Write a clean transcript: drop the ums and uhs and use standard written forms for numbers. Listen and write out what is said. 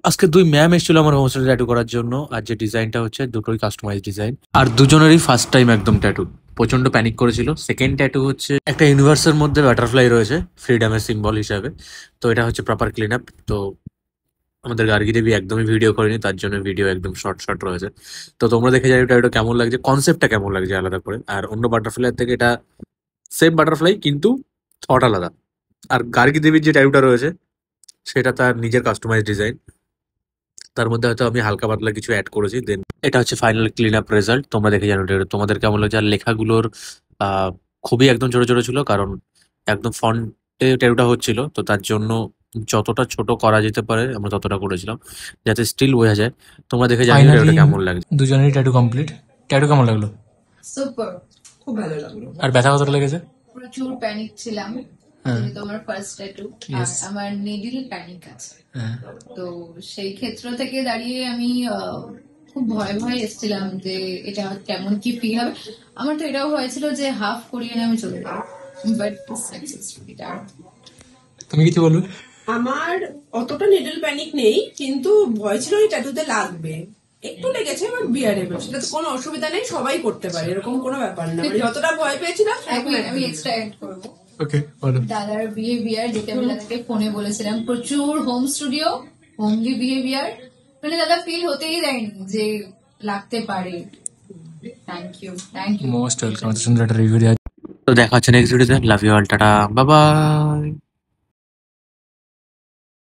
আজকে 2 ম্যাম এসেছিল আমার হোমস্টে ট্যাটু করার জন্য। আর যে ডিজাইনটা হচ্ছে দুটোই কাস্টমাইজ ডিজাইন। আর দুজনেরই ফার্স্ট টাইম একদম ট্যাটু। প্রচন্ড প্যানিক করেছিল। সেকেন্ড ট্যাটু হচ্ছে একটা ইউনিভার্সের মধ্যে বাটারফ্লাই রয়েছে ফ্রিডমের সিম্বল হিসাবে। তো এটা হচ্ছে প্রপার ক্লিন আপ। তো আমাদের গার্গী দেবী একদমই ভিডিও করেনি, তার জন্য ভিডিও একদম শর্ট শর্ট রয়েছে। তো তোমরা দেখে যাই এটা কেমন লাগছে, কনসেপ্টটা কেমন লাগছে আলাদা করে। আর অন্য বাটারফ্লাই থেকে এটা সেম বাটারফ্লাই কিন্তু থট আলাদা। আর গার্গী দেবীর যে ট্যাটুটা রয়েছে সেটা তার নিজের কাস্টমাইজ ডিজাইন। তার মধ্যে হয়তো আমি হালকা পাতলা কিছু অ্যাড করেছি। দেন এটা হচ্ছে ফাইনাল ক্লিন আপ রেজাল্ট। তোমরা দেখে জানো এটা তোমাদের কেমন লাগছে। আর লেখাগুলোর খুবই একদম ছোট ছোট ছিল, কারণ একদম ফন্টে ট্যাটুটা হচ্ছিল। তো তার জন্য যতটা ছোট করা যেতে পারে আমরা ততটা করেছিলাম, যাতে স্টিল বোঝা যায়। তোমরা দেখে জানিও ফাইনালি ট্যাটুটা কেমন লাগছে। দুজনেরই ট্যাটু কমপ্লিট। ট্যাটু কেমন লাগলো? সুপার, খুব ভালো লাগলো। আর ব্যথা কতটা লেগেছে? প্রচুর প্যানিক ছিলাম, হ্যাঁ। যেহেতু আমার ফার্স্ট ট্যাটু আর Yes. আমার নিডিল প্যানিক আছে। হ্যাঁ। তো সেই ক্ষেত্র থেকে দাঁড়িয়ে আমি খুব ভয়ে ভয়ে এসেছিলাম যে এটা কেমন কি ফিল হবে। আমার তো এটাও হয়েছিল যে হাফ কোরিয়ান আমি চলে যাবো, বাট সাকসেসফুলি ডান। তুমি কিছু বলবে? আমার অতটা নিডল প্যানিক নেই, কিন্তু ভয় ছিল এই ট্যাটুতে লাগবে। একটু লেগেছে, বাট বিয়ারেবল, সেটা তো কোনো অসুবিধা নেই, সবাই করতে পারে, এরকম কোনো ব্যাপার না। মানে যতটা ভয় পেয়েছিলাম আমি এক্সট্রা অ্যাড করবো ওকে, বলো। দাদার বিহেভিয়ার, যেটা আমি দাদাকে ফোনে বলেছিলাম, প্রচুর হোম স্টুডিও, হোমলি বিহেভিয়ার, মানে দাদা ফিল হতেই দেয়নি যে লাগতে পারে। Thank you, thank you. Most welcome. সুন্দর একটা রিভিউ দেওয়া। তো দেখা হচ্ছে নেক্সট ভিডিওতে। Love you all, tata, bye by.